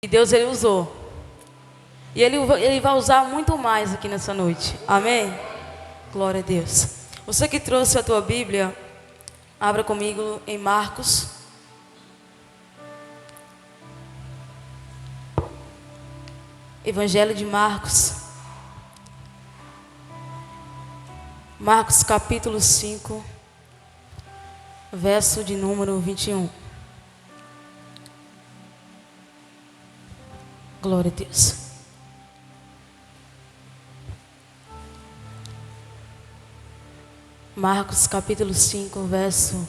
E Deus ele usou. E ele vai usar muito mais aqui nessa noite. Amém? Glória a Deus. Você que trouxe a tua Bíblia, abra comigo em Marcos. Evangelho de Marcos. Marcos capítulo 5, verso de número 21. Glória a Deus. Marcos capítulo 5, verso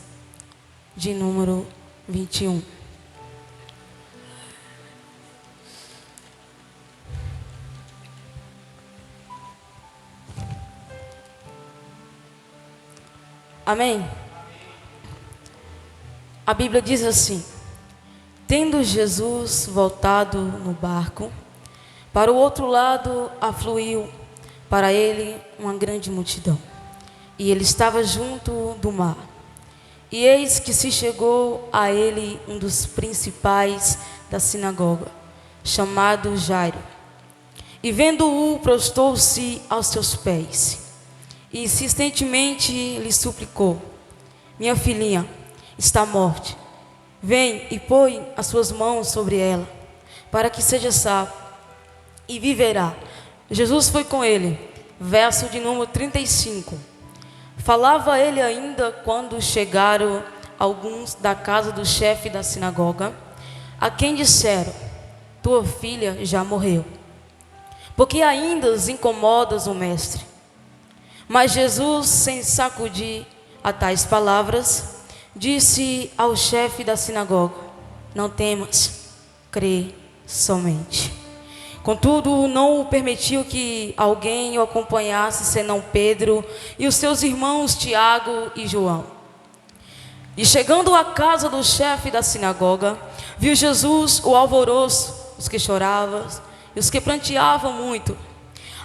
de número 21. Amém? A Bíblia diz assim: tendo Jesus voltado no barco, para o outro lado afluiu para ele uma grande multidão, e ele estava junto do mar. E eis que se chegou a ele um dos principais da sinagoga, chamado Jairo, e vendo-o, prostou-se aos seus pés, e insistentemente lhe suplicou: minha filhinha está morta. Vem e põe as suas mãos sobre ela, para que seja salva, e viverá. Jesus foi com ele. Verso de número 35. Falava ele ainda quando chegaram alguns da casa do chefe da sinagoga, a quem disseram: tua filha já morreu, porque ainda os incomodas o mestre. Mas Jesus, sem sacudir a tais palavras, disse ao chefe da sinagoga: não temas, crê somente. Contudo, não permitiu que alguém o acompanhasse, senão Pedro e os seus irmãos Tiago e João. E chegando à casa do chefe da sinagoga, viu Jesus o alvoroço, os que choravam e os que pranteavam muito.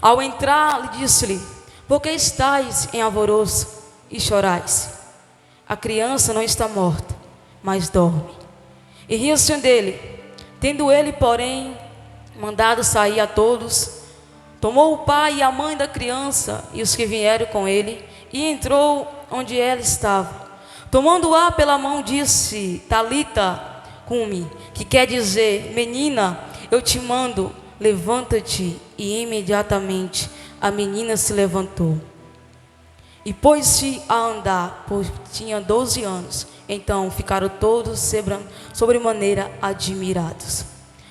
Ao entrar, disse-lhe: por que estáis em alvoroço e chorais? A criança não está morta, mas dorme. E riam-se dele. Tendo ele, porém, mandado sair a todos, tomou o pai e a mãe da criança e os que vieram com ele, e entrou onde ela estava. Tomando-a pela mão, disse: Talita cumi, que quer dizer: menina, eu te mando, levanta-te. E imediatamente a menina se levantou e pôs-se a andar, pois tinha 12 anos. Então ficaram todos sobremaneira admirados.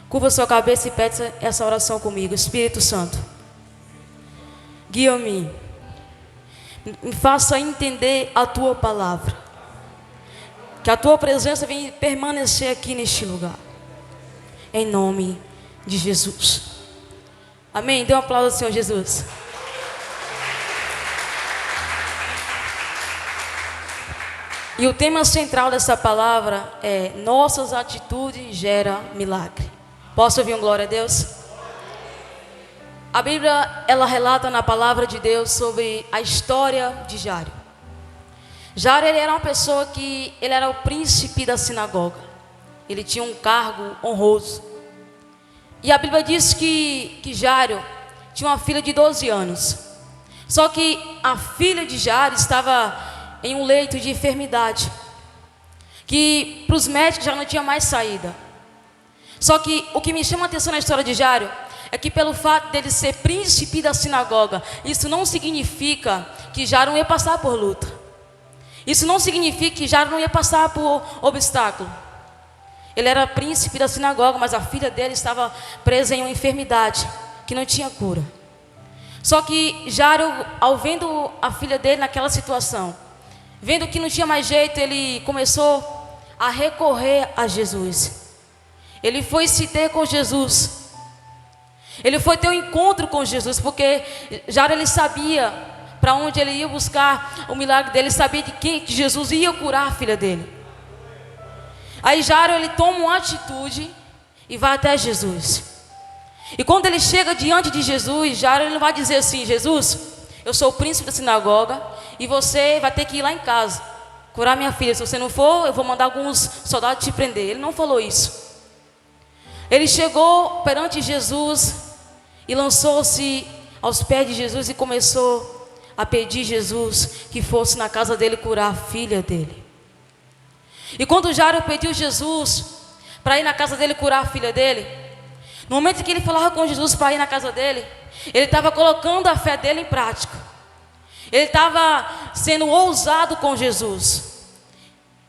Curva sua cabeça e pede essa oração comigo. Espírito Santo, guia-me, me faça entender a tua palavra, que a tua presença venha permanecer aqui neste lugar, em nome de Jesus. Amém? Dê um aplauso ao Senhor Jesus. E o tema central dessa palavra é: nossas atitudes geram milagre. Posso ouvir um glória a Deus? A Bíblia, ela relata na palavra de Deus sobre a história de Jairo. Jairo, ele era uma pessoa que, ele era o príncipe da sinagoga. Ele tinha um cargo honroso. E a Bíblia diz que Jairo tinha uma filha de 12 anos. Só que a filha de Jairo estava em um leito de enfermidade, que para os médicos já não tinha mais saída. Só que o que me chama a atenção na história de Jairo é que, pelo fato dele ser príncipe da sinagoga, isso não significa que Jairo não ia passar por luta. Isso não significa que Jairo não ia passar por obstáculo. Ele era príncipe da sinagoga, mas a filha dele estava presa em uma enfermidade que não tinha cura. Só que Jairo, ao vendo a filha dele naquela situação, vendo que não tinha mais jeito, ele começou a recorrer a Jesus. Ele foi se ter com Jesus. Ele foi ter um encontro com Jesus, porque Jairo, ele sabia para onde ele ia buscar o milagre dele. Ele sabia de quem Jesus ia curar a filha dele. Aí Jairo, ele toma uma atitude e vai até Jesus. E quando ele chega diante de Jesus, Jairo, ele não vai dizer assim: Jesus, eu sou o príncipe da sinagoga e você vai ter que ir lá em casa curar minha filha. Se você não for, eu vou mandar alguns soldados te prender. Ele não falou isso. Ele chegou perante Jesus e lançou-se aos pés de Jesus e começou a pedir Jesus que fosse na casa dele curar a filha dele. E quando Jairo pediu Jesus para ir na casa dele curar a filha dele, no momento em que ele falava com Jesus para ir na casa dele, ele estava colocando a fé dele em prática. Ele estava sendo ousado com Jesus.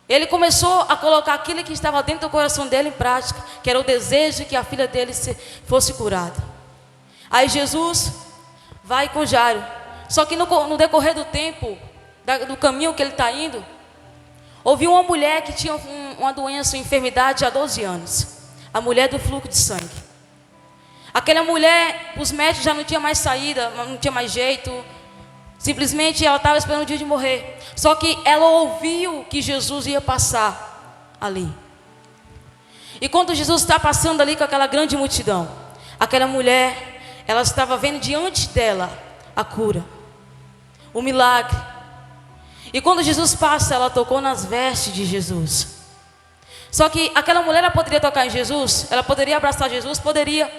Ele começou a colocar aquilo que estava dentro do coração dele em prática, que era o desejo de que a filha dele fosse curada. Aí Jesus vai com Jairo. Só que no decorrer do tempo, do caminho que ele está indo, houve uma mulher que tinha uma doença, uma enfermidade há 12 anos. A mulher do fluxo de sangue. Aquela mulher, os médicos já não tinham mais saída, não tinha mais jeito. Simplesmente ela estava esperando o dia de morrer. Só que ela ouviu que Jesus ia passar ali. E quando Jesus está passando ali com aquela grande multidão, aquela mulher, ela estava vendo diante dela a cura, o milagre. E quando Jesus passa, ela tocou nas vestes de Jesus. Só que aquela mulher, ela poderia tocar em Jesus, ela poderia abraçar Jesus, poderia.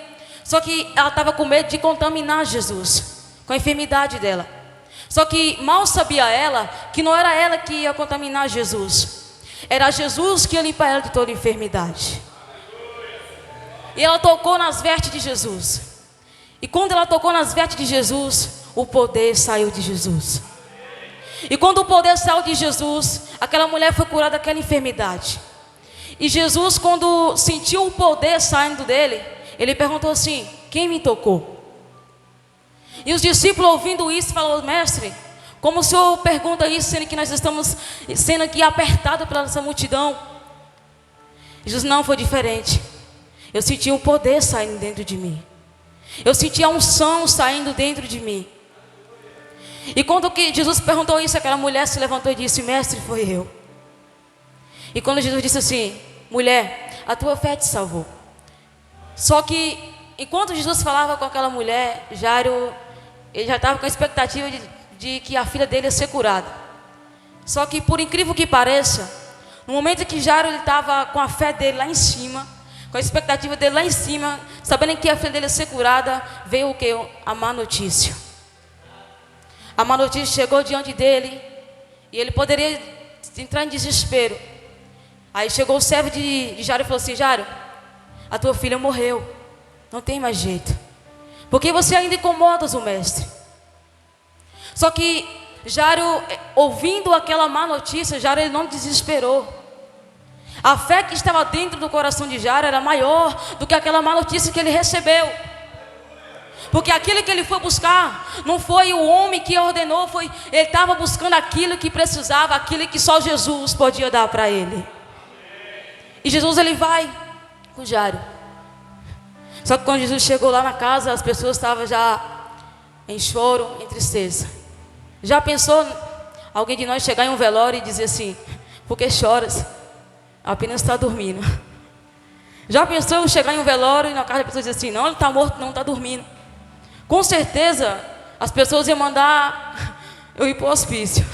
Só que ela estava com medo de contaminar Jesus com a enfermidade dela. Só que mal sabia ela que não era ela que ia contaminar Jesus. Era Jesus que ia limpar ela de toda enfermidade. E ela tocou nas vestes de Jesus. E quando ela tocou nas vestes de Jesus, o poder saiu de Jesus. E quando o poder saiu de Jesus, aquela mulher foi curada daquela enfermidade. E Jesus, quando sentiu o poder saindo dele, ele perguntou assim: quem me tocou? E os discípulos, ouvindo isso, falaram: mestre, como o senhor pergunta isso, sendo que nós estamos sendo aqui apertados pela essa multidão? Jesus: não, foi diferente. Eu senti o poder saindo dentro de mim. Eu senti a unção saindo dentro de mim. E quando Jesus perguntou isso, aquela mulher se levantou e disse: mestre, foi eu. E quando Jesus disse assim: mulher, a tua fé te salvou. Só que enquanto Jesus falava com aquela mulher, Jairo, ele já estava com a expectativa de que a filha dele ia ser curada. Só que, por incrível que pareça, no momento em que Jairo estava com a fé dele lá em cima, com a expectativa dele lá em cima, sabendo que a filha dele ia ser curada, veio o que? A má notícia. A má notícia chegou diante dele e ele poderia entrar em desespero. Aí chegou o servo de Jairo e falou assim: Jairo, a tua filha morreu, não tem mais jeito. Por que você ainda incomodas o mestre? Só que Jairo, ouvindo aquela má notícia, Jairo, ele não desesperou. A fé que estava dentro do coração de Jairo era maior do que aquela má notícia que ele recebeu. Porque aquilo que ele foi buscar não foi o homem que ordenou, ele estava buscando aquilo que precisava, aquilo que só Jesus podia dar para ele. E Jesus, ele vai com Jairo. Só que quando Jesus chegou lá na casa, as pessoas estavam já em choro, em tristeza. Já pensou alguém de nós chegar em um velório e dizer assim: por que choras? Apenas está dormindo. Já pensou chegar em um velório e na casa da pessoa dizer assim: não, ele está morto, não está dormindo. Com certeza as pessoas iam mandar eu ir para o hospício,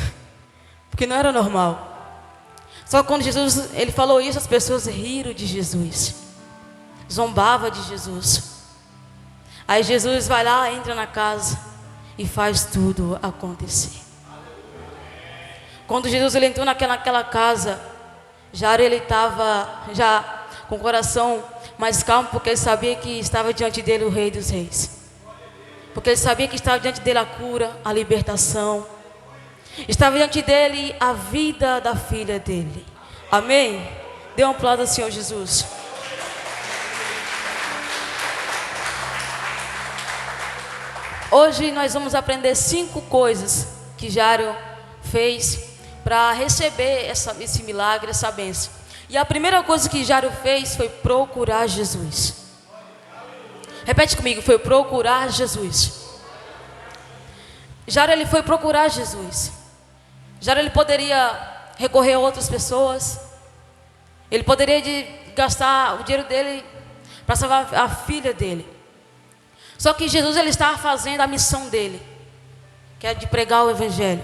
porque não era normal. Só que quando Jesus, ele falou isso, as pessoas riram de Jesus, zombava de Jesus. Aí Jesus vai lá, entra na casa e faz tudo acontecer. Quando Jesus, ele entrou naquela casa, Jairo, ele estava já com o coração mais calmo, porque ele sabia que estava diante dele o Rei dos Reis. Porque ele sabia que estava diante dele a cura, a libertação. Estava diante dele a vida da filha dele. Amém? Dê um aplauso ao Senhor Jesus. Hoje nós vamos aprender 5 coisas que Jairo fez para receber esse milagre, essa bênção. E a primeira coisa que Jairo fez foi procurar Jesus. Repete comigo: foi procurar Jesus. Jairo, ele foi procurar Jesus. Jairo, ele poderia recorrer a outras pessoas. Ele poderia gastar o dinheiro dele para salvar a filha dele. Só que Jesus, ele estava fazendo a missão dele, que era de pregar o evangelho,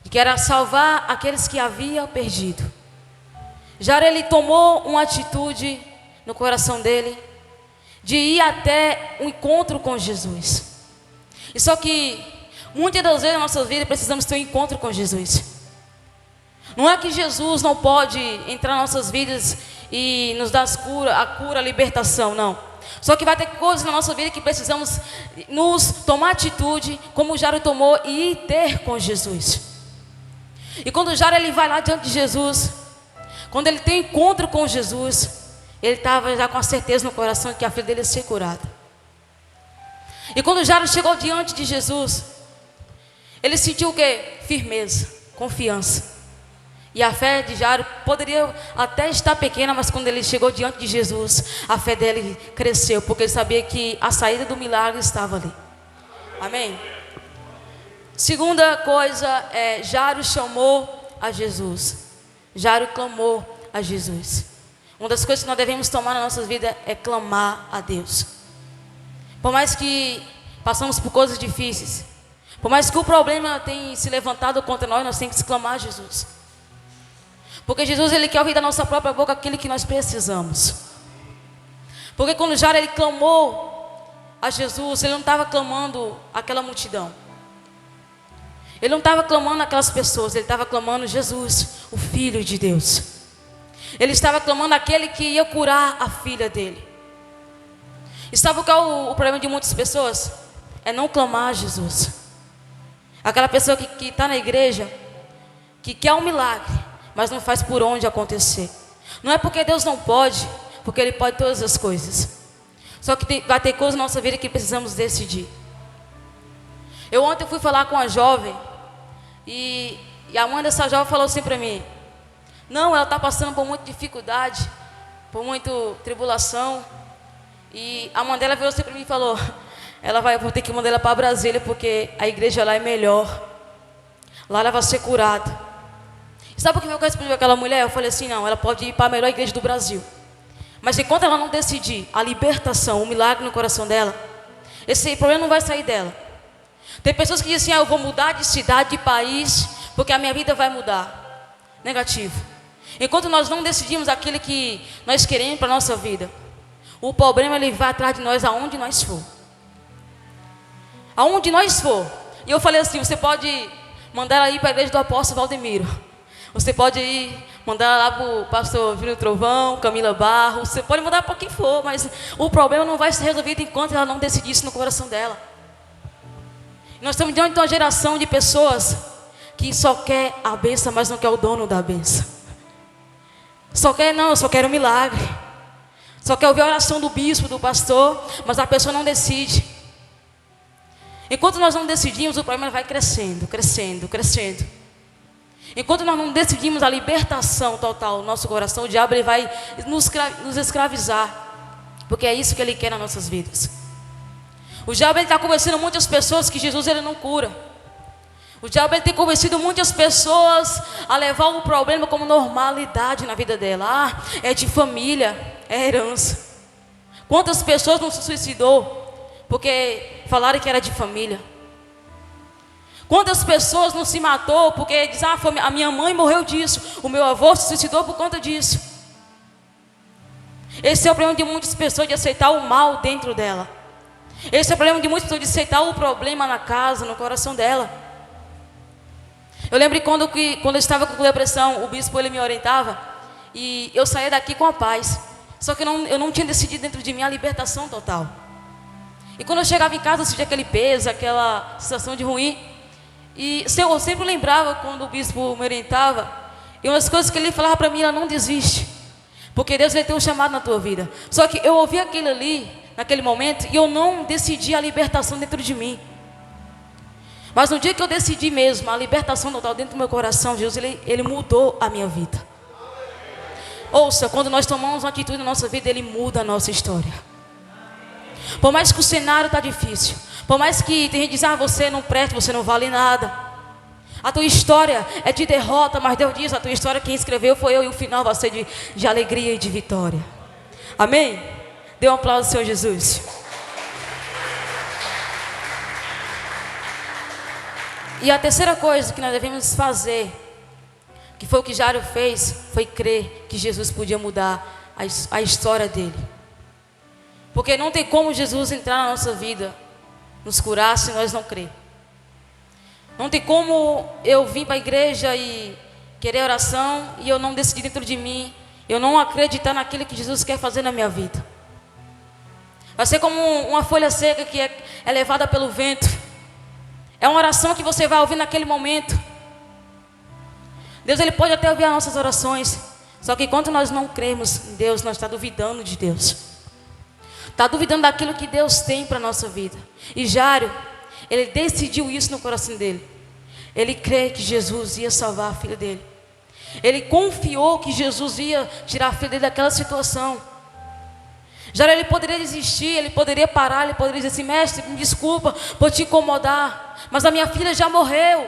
que era salvar aqueles que haviam perdido. Jairo, ele tomou uma atitude no coração dele de ir até o encontro com Jesus. E só que muitas das vezes na nossa vida precisamos ter um encontro com Jesus. Não é que Jesus não pode entrar nas nossas vidas e nos dar a cura, a libertação, não. Só que vai ter coisas na nossa vida que precisamos nos tomar atitude, como o Jairo tomou, e ir ter com Jesus. E quando o Jairo ele vai lá diante de Jesus, quando ele tem encontro com Jesus, ele estava já com a certeza no coração que a filha dele ia ser curada. E quando o Jairo chegou diante de Jesus, ele sentiu o quê? Firmeza, confiança. E a fé de Jairo poderia até estar pequena, mas quando ele chegou diante de Jesus, a fé dele cresceu, porque ele sabia que a saída do milagre estava ali. Amém? Segunda coisa é, Jairo chamou a Jesus. Jairo clamou a Jesus. Uma das coisas que nós devemos tomar na nossa vida é clamar a Deus. Por mais que passamos por coisas difíceis, por mais que o problema tenha se levantado contra nós temos que clamar a Jesus. Porque Jesus ele quer ouvir da nossa própria boca aquilo que nós precisamos. Porque quando Jairo ele clamou a Jesus, ele não estava clamando aquela multidão. Ele não estava clamando aquelas pessoas, ele estava clamando Jesus, o Filho de Deus. Ele estava clamando aquele que ia curar a filha dele. E sabe qual é o problema de muitas pessoas? É não clamar a Jesus. Aquela pessoa que está na igreja, que quer um milagre, mas não faz por onde acontecer. Não é porque Deus não pode, porque Ele pode todas as coisas. Só que vai ter coisas na nossa vida que precisamos decidir. Eu ontem fui falar com a jovem, e a mãe dessa jovem falou assim para mim: não, ela está passando por muita dificuldade, por muita tribulação. E a mãe dela virou assim para mim e falou: eu vou ter que mandar ela para Brasília, porque a igreja lá é melhor. Lá ela vai ser curada. Sabe o que eu respondi àquela mulher? Eu falei assim: não, ela pode ir para a melhor igreja do Brasil, mas enquanto ela não decidir a libertação, o milagre no coração dela, esse problema não vai sair dela. Tem pessoas que dizem assim: eu vou mudar de cidade, de país, porque a minha vida vai mudar. Negativo. Enquanto nós não decidimos aquilo que nós queremos para a nossa vida, o problema ele vai atrás de nós aonde nós for. Aonde nós for. E eu falei assim: você pode mandar ela ir para a igreja do apóstolo Valdemiro. Você pode ir, mandar lá para o pastor Vino Trovão, Camila Barros. Você pode mandar para quem for, mas o problema não vai ser resolvido enquanto ela não decidir isso no coração dela. Nós estamos diante de uma geração de pessoas que só quer a bênção, mas não quer o dono da bênção. Eu só quero um milagre. Só quer ouvir a oração do bispo, do pastor, mas a pessoa não decide. Enquanto nós não decidimos, o problema vai crescendo, crescendo, crescendo. Enquanto nós não decidimos a libertação total do nosso coração, o diabo ele vai nos escravizar, porque é isso que ele quer nas nossas vidas. O diabo está convencendo muitas pessoas que Jesus ele não cura. O diabo ele tem convencido muitas pessoas a levar o problema como normalidade na vida dela. É de família, é herança. Quantas pessoas não se suicidou porque falaram que era de família? Quantas pessoas não se matou porque diz: a minha mãe morreu disso, o meu avô se suicidou por conta disso. Esse é o problema de muitas pessoas, de aceitar o mal dentro dela. Esse é o problema de muitas pessoas, de aceitar o problema na casa, no coração dela. Eu lembro quando eu estava com depressão, o bispo ele me orientava, e eu saía daqui com a paz. Só que eu não tinha decidido dentro de mim a libertação total. E quando eu chegava em casa, eu sentia aquele peso, aquela sensação de ruim. E eu sempre lembrava quando o bispo me orientava, e umas coisas que ele falava para mim: ela não desiste, porque Deus vai ter um chamado na tua vida. Só que eu ouvi aquilo ali, naquele momento, e eu não decidi a libertação dentro de mim. Mas no dia que eu decidi mesmo a libertação total dentro do meu coração, Jesus ele mudou a minha vida. Ouça, quando nós tomamos uma atitude na nossa vida, Ele muda a nossa história. Por mais que o cenário está difícil, por mais que tem gente que diz: você não presta, você não vale nada, a tua história é de derrota, mas Deus diz: a tua história quem escreveu foi eu, e o final vai ser de alegria e de vitória. Amém? Dê um aplauso ao Senhor Jesus. E a terceira coisa que nós devemos fazer, que foi o que Jairo fez, foi crer que Jesus podia mudar a história dele. Porque não tem como Jesus entrar na nossa vida, nos curar, se nós não crer. Não tem como eu vir para a igreja e querer oração e eu não decidir dentro de mim, eu não acreditar naquilo que Jesus quer fazer na minha vida. Vai ser como uma folha seca que é levada pelo vento. É uma oração que você vai ouvir naquele momento. Deus, Ele pode até ouvir as nossas orações, só que enquanto nós não cremos em Deus, nós estamos duvidando de Deus. Está duvidando daquilo que Deus tem para a nossa vida. E Jairo, ele decidiu isso no coração dele. Ele crê que Jesus ia salvar a filha dele. Ele confiou que Jesus ia tirar a filha dele daquela situação. Jairo, ele poderia desistir, ele poderia parar, ele poderia dizer assim: mestre, me desculpa por te incomodar, mas a minha filha já morreu.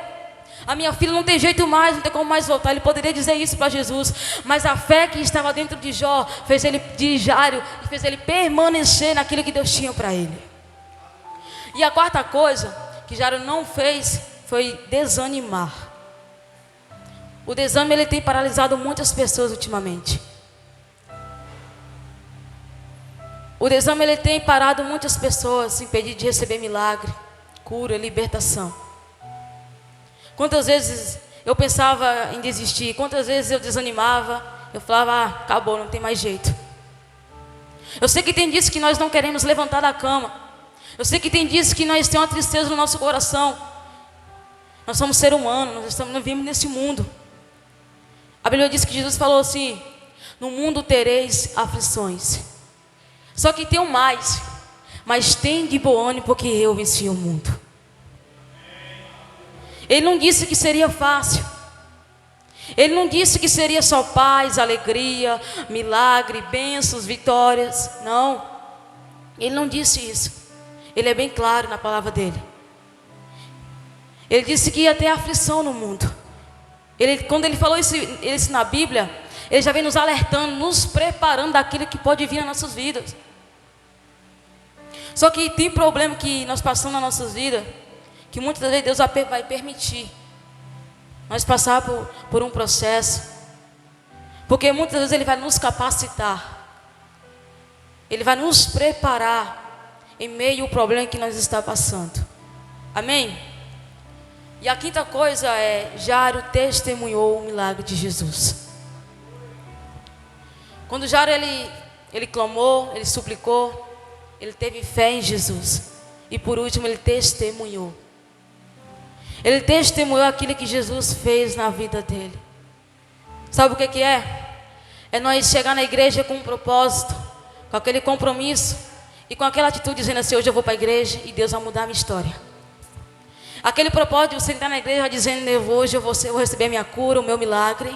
A minha filha não tem jeito mais, não tem como mais voltar. Ele poderia dizer isso para Jesus, mas a fé que estava dentro de Jó fez ele, de Jairo, e fez ele permanecer naquilo que Deus tinha para ele. E a quarta coisa que Jairo não fez foi desanimar. O desânimo, ele tem paralisado muitas pessoas ultimamente. O desânimo, ele tem parado muitas pessoas, impedido de receber milagre, cura, libertação. Quantas vezes eu pensava em desistir, quantas vezes eu desanimava, eu falava: acabou, não tem mais jeito. Eu sei que tem dias que nós não queremos levantar da cama. Eu sei que tem dias que nós temos uma tristeza no nosso coração. Nós somos seres humanos, nós vivemos nesse mundo. A Bíblia diz que Jesus falou assim: no mundo tereis aflições. Só que tem um mais, mas tem de bom ânimo, porque eu venci o mundo. Ele não disse que seria fácil. Ele não disse que seria só paz, alegria, milagre, bênçãos, vitórias. Não. Ele não disse isso. Ele é bem claro na palavra dele. Ele disse que ia ter aflição no mundo. Quando ele falou isso na Bíblia, ele já vem nos alertando, nos preparando daquilo que pode vir nas nossas vidas. Só que tem problema que nós passamos nas nossas vidas, que muitas vezes Deus vai permitir nós passar por um processo, porque muitas vezes Ele vai nos capacitar, Ele vai nos preparar em meio ao problema que nós estamos passando. Amém? E a quinta coisa é: Jairo testemunhou o milagre de Jesus. Quando Jairo ele clamou, ele suplicou, ele teve fé em Jesus. E por último, ele testemunhou. Ele testemunhou aquilo que Jesus fez na vida dele. Sabe o que é? É nós chegar na igreja com um propósito, com aquele compromisso e com aquela atitude dizendo assim: hoje eu vou para a igreja e Deus vai mudar a minha história. Aquele propósito de você entrar na igreja dizendo: hoje eu vou receber a minha cura, o meu milagre.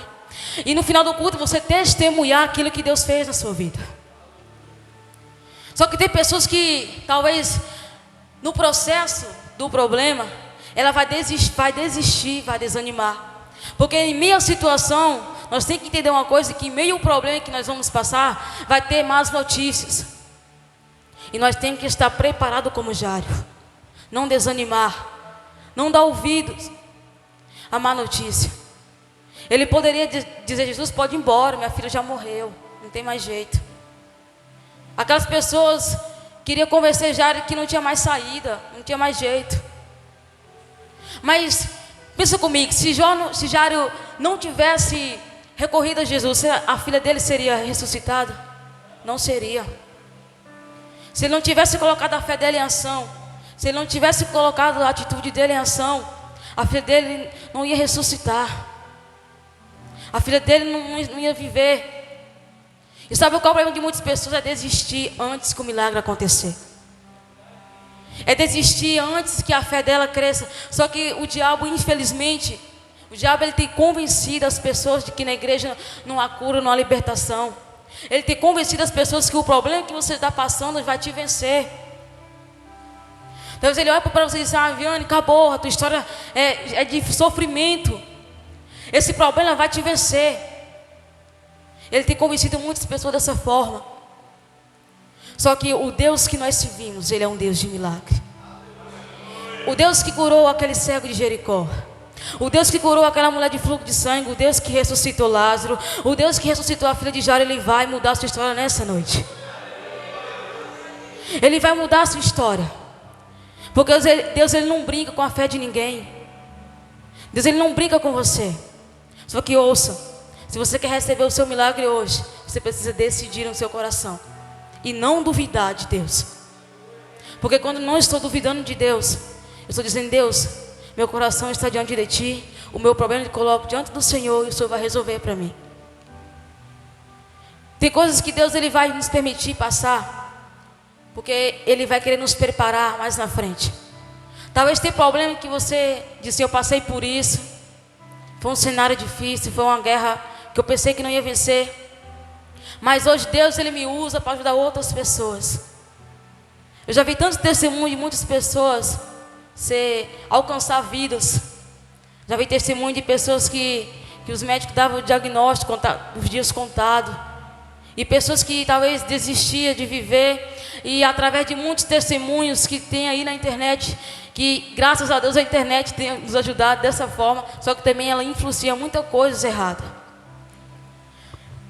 E no final do culto você testemunhar aquilo que Deus fez na sua vida. Só que tem pessoas que talvez no processo do problema ela vai desistir, vai desanimar. Porque em meio à situação nós temos que entender uma coisa: que em meio ao problema que nós vamos passar vai ter más notícias. E nós temos que estar preparados como Jairo. Não desanimar, não dar ouvidos à má notícia. Ele poderia dizer: Jesus, pode ir embora, minha filha já morreu, não tem mais jeito. Aquelas pessoas queriam convencer Jairo que não tinha mais saída, não tinha mais jeito. Mas pensa comigo, se Jairo não tivesse recorrido a Jesus, a filha dele seria ressuscitada? Não seria. Se ele não tivesse colocado a fé dele em ação, se ele não tivesse colocado a atitude dele em ação, a filha dele não ia ressuscitar. A filha dele não ia viver. E sabe qual é o problema de muitas pessoas? É desistir antes que o milagre acontecer. É desistir antes que a fé dela cresça. Só que o diabo, infelizmente, ele tem convencido as pessoas de que na igreja não há cura, não há libertação. Ele tem convencido as pessoas que o problema que você está passando vai te vencer. Talvez ele olhe para você e diz: Viane, acabou, a tua história é de sofrimento. Esse problema vai te vencer. Ele tem convencido muitas pessoas dessa forma. Só que o Deus que nós servimos, Ele é um Deus de milagre. O Deus que curou aquele cego de Jericó, o Deus que curou aquela mulher de fluxo de sangue, o Deus que ressuscitou Lázaro, o Deus que ressuscitou a filha de Jairo, Ele vai mudar a sua história nessa noite. Ele vai mudar a sua história. Porque Deus ele não brinca com a fé de ninguém. Deus ele não brinca com você. Só que ouça, se você quer receber o seu milagre hoje, você precisa decidir no seu coração e não duvidar de Deus. Porque quando não estou duvidando de Deus, eu estou dizendo: Deus, meu coração está diante de Ti, o meu problema eu coloco diante do Senhor e o Senhor vai resolver para mim. Tem coisas que Deus ele vai nos permitir passar, porque Ele vai querer nos preparar mais na frente. Talvez tenha problema que você disse: eu passei por isso, foi um cenário difícil, foi uma guerra que eu pensei que não ia vencer. Mas hoje Deus ele me usa para ajudar outras pessoas. Eu já vi tantos testemunhos de muitas pessoas alcançar vidas. Já vi testemunho de pessoas que os médicos davam o diagnóstico, os dias contados. E pessoas que talvez desistiam de viver. E através de muitos testemunhos que tem aí na internet, que graças a Deus a internet tem nos ajudado dessa forma, só que também ela influencia muita coisa errada.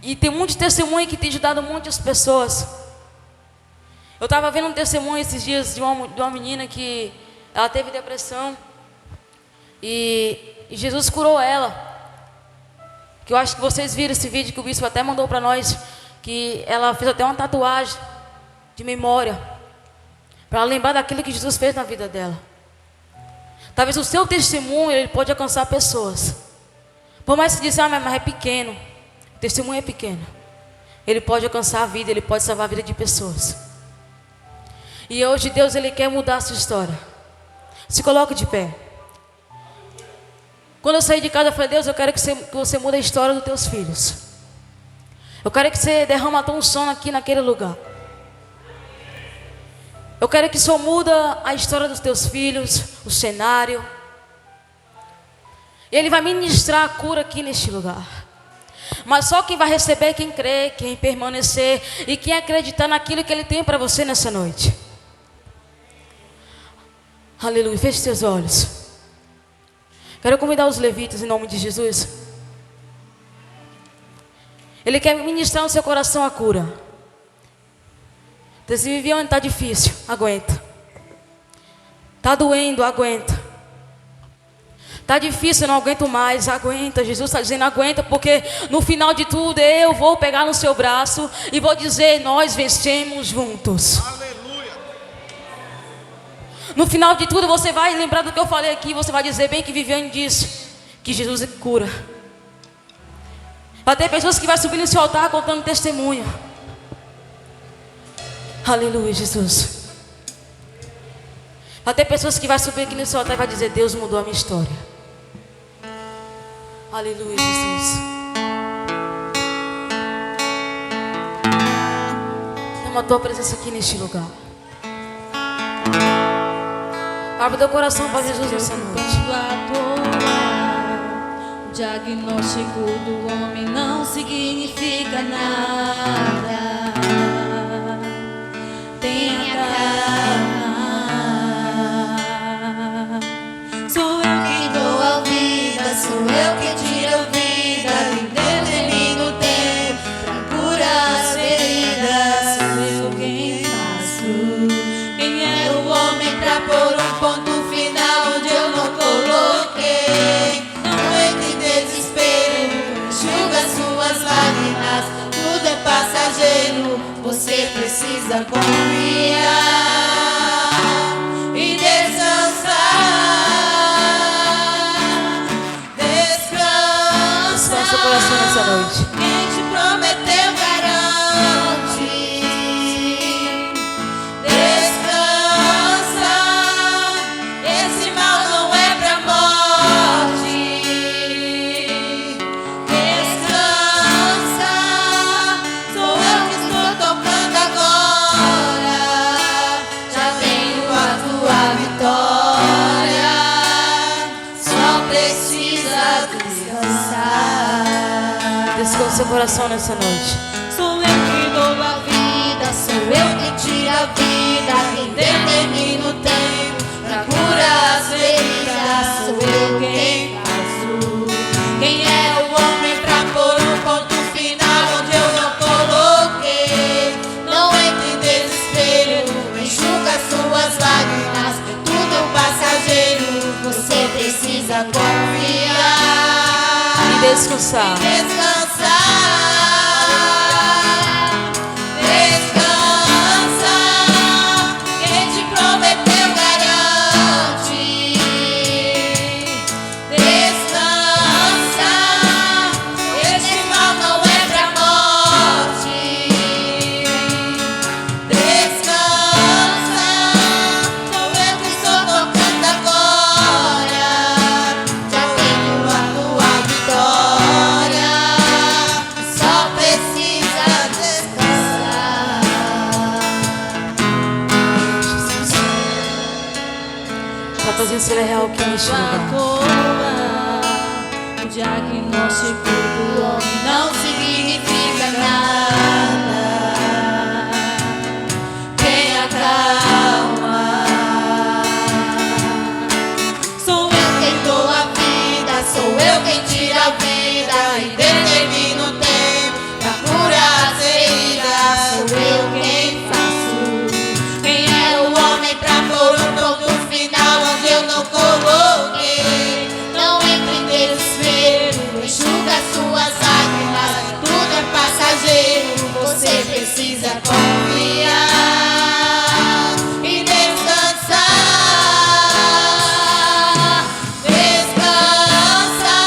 E tem muitos testemunhos que tem ajudado muitas pessoas. Eu estava vendo um testemunho esses dias de uma menina que ela teve depressão e Jesus curou ela. Que eu acho que vocês viram esse vídeo que o bispo até mandou para nós, que ela fez até uma tatuagem de memória para lembrar daquilo que Jesus fez na vida dela. Talvez o seu testemunho ele pode alcançar pessoas. Por mais que você diga: mas é pequeno. O testemunho é pequeno. Ele pode alcançar a vida, ele pode salvar a vida de pessoas. E hoje Deus ele quer mudar a sua história. Se coloque de pé. Quando eu saí de casa eu falei: Deus, eu quero que você mude a história dos teus filhos. Eu quero que você derrame a tua unção aqui naquele lugar. Eu quero que o Senhor muda a história dos teus filhos, o cenário. E Ele vai ministrar a cura aqui neste lugar. Mas só quem vai receber é quem crê, quem permanecer e quem acreditar naquilo que Ele tem para você nessa noite. Aleluia. Feche seus olhos. Quero convidar os levitas em nome de Jesus. Ele quer ministrar no seu coração a cura. Se viver onde está difícil, aguenta. Está doendo, aguenta. Está difícil, eu não aguento mais, aguenta. Jesus está dizendo: aguenta, porque no final de tudo eu vou pegar no seu braço e vou dizer: nós vencemos juntos. Aleluia. No final de tudo você vai lembrar do que eu falei aqui. Você vai dizer bem que Viviane disse, que Jesus cura. Vai ter pessoas que vão subir nesse altar contando testemunho. Aleluia, Jesus. Vai ter pessoas que vão subir aqui nesse altar e vai dizer: Deus mudou a minha história. Aleluia, Jesus. Toma a tua presença aqui neste lugar. Abra o teu coração para Jesus nessa noite. O diagnóstico do homem não significa nada. Tenha calma. Sou eu que dou a vida, sou eu que tiro a vida, que determino o tempo pra curar as feridas. Sou eu quem faço. Quem é o homem pra pôr um ponto final onde eu não coloquei? Não entre em desespero, enxuga suas lágrimas. Tudo é passageiro, você precisa confiar e descansar. Descansa. Descansa o coração nessa noite. Quem te prometeu garante. Descansa. Esse mal não é pra morte. Descansa. Sou eu que estou tocando agora. Já venho a tua vitória. Só precisa descansar. Descansa o coração nessa noite. Sou eu que dou a vida, sou eu que tiro a vida, quem determina o tempo pra curar as feridas. Sou eu quem faço. Quem é o homem pra pôr um ponto final onde eu não coloquei? Não entre em desespero, descansar. A presença é real aqui neste lugar. O diagnóstico do homem não significa nada. Tenha calma. Sou eu quem dou a vida, sou eu quem tira a vida e determino o tempo pra curar as feridas. Sou eu quem faço. Quem é o homem pra pôr um ponto final onde eu não coloquei? Não entre em desespero, enxuga suas lágrimas. Tudo é passageiro, você precisa confiar e descansar. Descansa,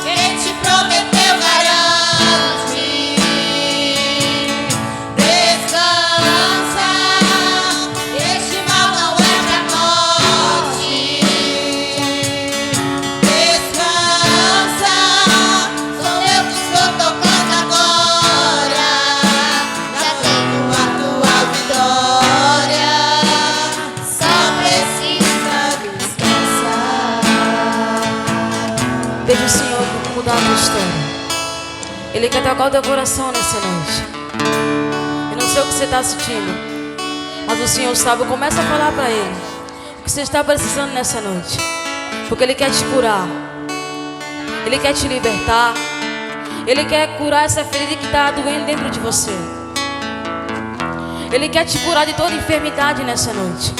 quem te prometeu garante. Descansa, este mal não é pra morte. Descansa, sou eu que estou tocando agora. Já tenho a tua vitória, só precisa descansar. Veja o Senhor mudar a tua história. Ele quer tocar o teu coração nessa noite. Eu não sei o que você está sentindo, mas o Senhor sabe. Começa a falar para Ele o que você está precisando nessa noite, porque Ele quer te curar, Ele quer te libertar, Ele quer curar essa ferida que está doendo dentro de você. Ele quer te curar de toda enfermidade nessa noite.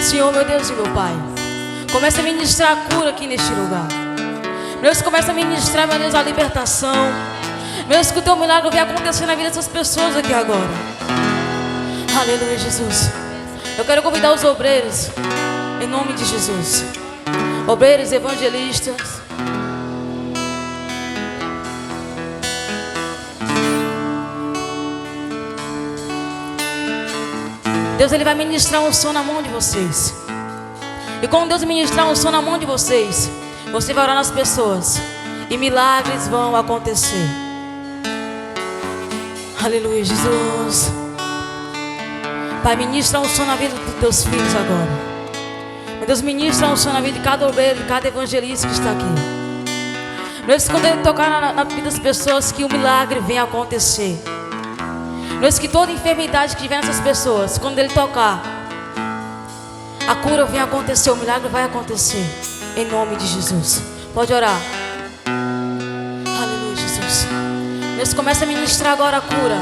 Senhor, meu Deus e meu Pai, começa a ministrar a cura aqui neste lugar. Meu Deus, começa a ministrar, meu Deus, a libertação. Meu Deus, que o teu milagre venha acontecer na vida dessas pessoas aqui agora. Aleluia, Jesus. Eu quero convidar os obreiros, em nome de Jesus. Obreiros, evangelistas. Deus, Ele vai ministrar um som na mão de vocês. E quando Deus ministrar um som na mão de vocês, você vai orar nas pessoas e milagres vão acontecer. Aleluia, Jesus. Pai, ministra um som na vida dos teus filhos agora. Meu Deus, ministra um som na vida de cada obreiro, de cada evangelista que está aqui. Meu Deus, quando Ele tocar na vida das pessoas, que o milagre venha acontecer. Meu Deus, que toda enfermidade que tiver nessas pessoas, quando Ele tocar, a cura venha acontecer, o milagre vai acontecer. Em nome de Jesus. Pode orar. Aleluia, Jesus. Deus, começa a ministrar agora a cura.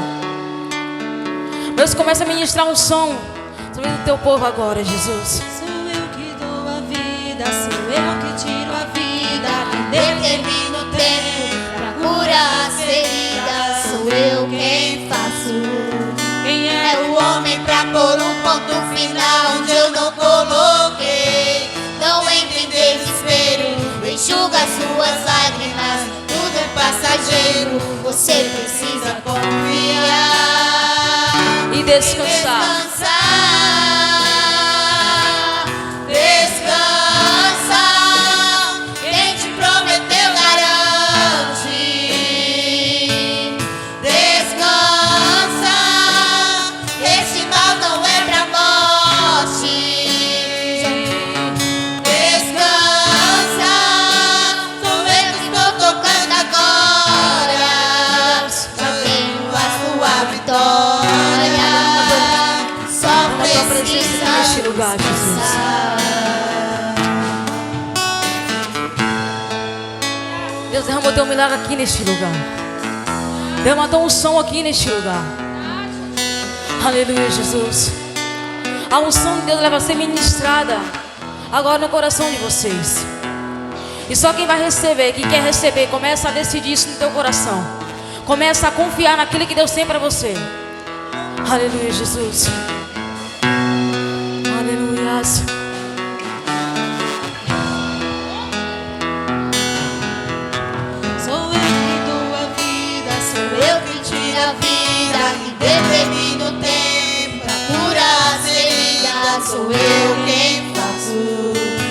Deus, começa a ministrar um som sobre o teu povo agora, Jesus. Sou eu que dou a vida, sou eu que tiro a vida, quem determina o tempo pra curar as feridas. Sou eu quem faço. Quem é o homem pra pôr um ponto final onde eu não coloquei? Não entre em desespero, enxuga suas lágrimas. Tudo é passageiro, você precisa confiar E descansar. Descansa, quem te prometeu garante. Descansa, esse mal não é pra morte. Descansa, sou eu que estou tocando agora. Já tenho a sua vitória, só Derrama a tua presença precisa aqui neste lugar, Jesus. descansar. Deus, derrama o teu milagre aqui neste lugar. Derrama a tua unção aqui neste lugar. Aleluia, Jesus. A unção de Deus leva a ser ministrada agora no coração de vocês. E só quem vai receber, quem quer receber, começa a decidir isso no teu coração. Começa a confiar naquilo que Deus tem para você. Aleluia, Jesus. Aleluia. Sou eu que dou a vida, sou eu que tiro a vida, que determino o tempo pra curar as feridas. Sou eu quem faço.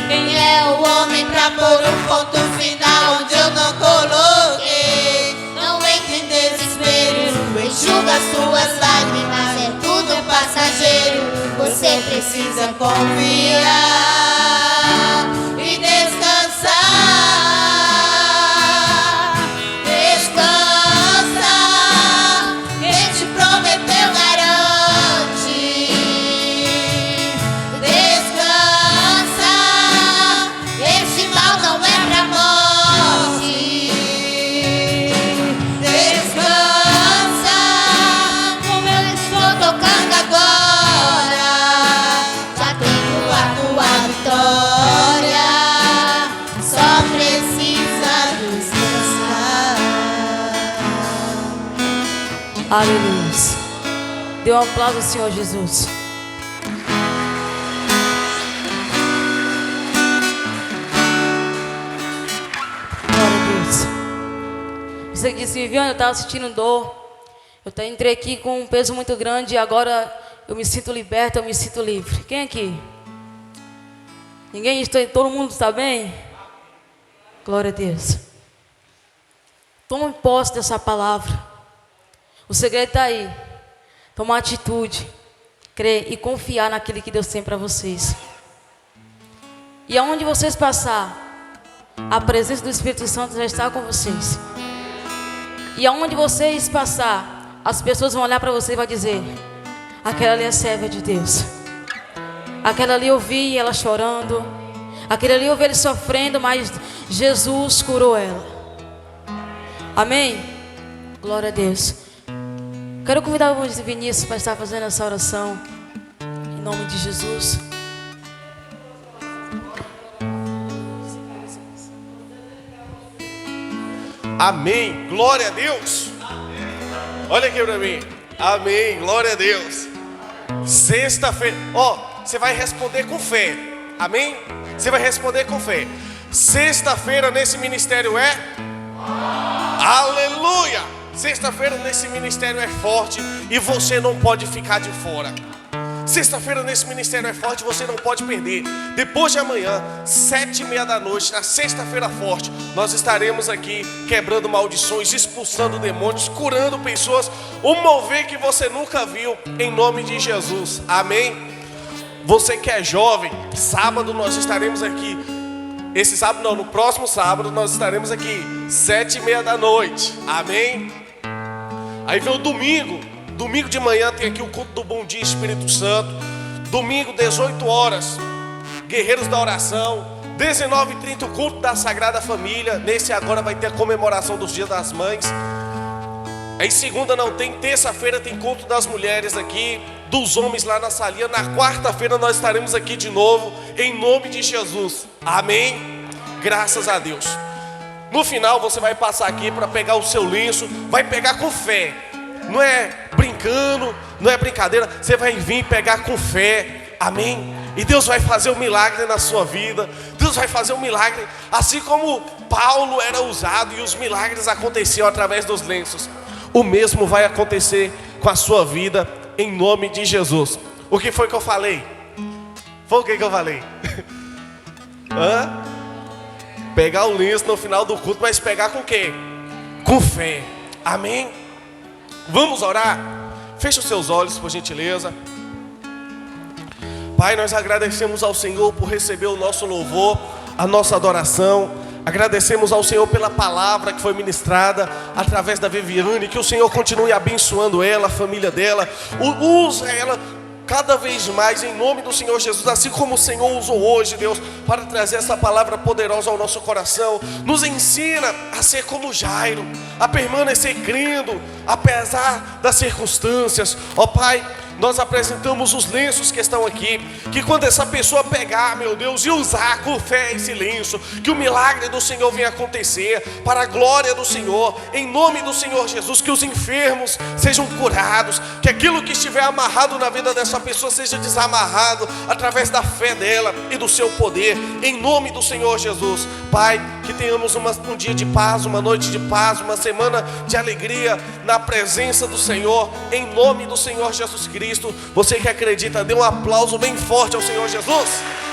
Quem é o homem pra pôr um ponto final onde eu não coloquei? Não entre em desespero, enxuga as suas lágrimas, é tudo passageiro. Você precisa confiar e descansar. Descansa, quem te prometeu garante. Descansa, esse mal não é pra morte. Descansa, como eu estou tocando agora, já tenho a tua vitória, só precisa descansar. Aleluia. Dê um aplauso ao Senhor Jesus. Glória a Deus. Você disse, Viviane, eu estava sentindo dor. Eu entrei aqui com um peso muito grande e agora eu me sinto liberto, eu me sinto livre. Quem aqui? Ninguém? Todo mundo está bem? Glória a Deus. Tome posse dessa palavra. O segredo está aí. Tomar atitude, crer e confiar naquilo que Deus tem para vocês. E aonde vocês passar, a presença do Espírito Santo já está com vocês. E aonde vocês passar, as pessoas vão olhar para você e vão dizer: aquela ali é serva de Deus. Aquela ali eu vi ela chorando. Aquela ali eu vi ele sofrendo, mas Jesus curou ela. Amém? Glória a Deus. Quero convidar o Vinícius para estar fazendo essa oração. Em nome de Jesus. Amém, glória a Deus. Olha aqui para mim. Amém, glória a Deus. Sexta-feira, você vai responder com fé. Amém? Você vai responder com fé. Sexta-feira nesse ministério é? Aleluia! Sexta-feira nesse ministério é forte e você não pode ficar de fora. Sexta-feira nesse ministério é forte, você não pode perder. Depois de amanhã, 7h30 da noite, na sexta-feira forte, nós estaremos aqui quebrando maldições, expulsando demônios, curando pessoas. Um mover que você nunca viu, em nome de Jesus. Amém? Você que é jovem, sábado nós estaremos aqui. Esse sábado não, no próximo sábado nós estaremos aqui 7h30 da noite. Amém? Aí vem o domingo. Domingo de manhã tem aqui o culto do Bom Dia Espírito Santo. Domingo 18 horas, Guerreiros da Oração. 19h30 o culto da Sagrada Família. Nesse agora vai ter a comemoração dos Dias das Mães. Aí segunda não tem, terça-feira tem culto das mulheres aqui, dos homens lá na salinha. Na quarta-feira nós estaremos aqui de novo, em nome de Jesus. Amém? Graças a Deus. No final você vai passar aqui para pegar o seu lenço, vai pegar com fé. Não é brincando, não é brincadeira. Você vai vir pegar com fé. Amém? E Deus vai fazer um milagre na sua vida. Deus vai fazer um milagre, assim como Paulo era usado e os milagres aconteciam através dos lenços. O mesmo vai acontecer com a sua vida, em nome de Jesus. O que foi que eu falei? Foi o que eu falei? Pegar o lenço no final do culto, mas pegar com o quê? Com fé. Amém? Vamos orar? Feche os seus olhos, por gentileza. Pai, nós agradecemos ao Senhor por receber o nosso louvor, a nossa adoração. Agradecemos ao Senhor pela palavra que foi ministrada através da Viviane. Que o Senhor continue abençoando ela, a família dela. Usa ela cada vez mais em nome do Senhor Jesus, assim como o Senhor usou hoje, Deus, para trazer essa palavra poderosa ao nosso coração. Nos ensina a ser como Jairo, a permanecer crendo, apesar das circunstâncias, ó Pai, nós apresentamos os lenços que estão aqui, que quando essa pessoa pegar, meu Deus, e usar com fé esse lenço, que o milagre do Senhor venha acontecer, para a glória do Senhor, em nome do Senhor Jesus, que os enfermos sejam curados, que aquilo que estiver amarrado na vida dessa pessoa seja desamarrado, através da fé dela e do seu poder, em nome do Senhor Jesus. Pai, que tenhamos um dia de paz, uma noite de paz, uma semana de alegria, na presença do Senhor, em nome do Senhor Jesus Cristo. Você que acredita, dê um aplauso bem forte ao Senhor Jesus.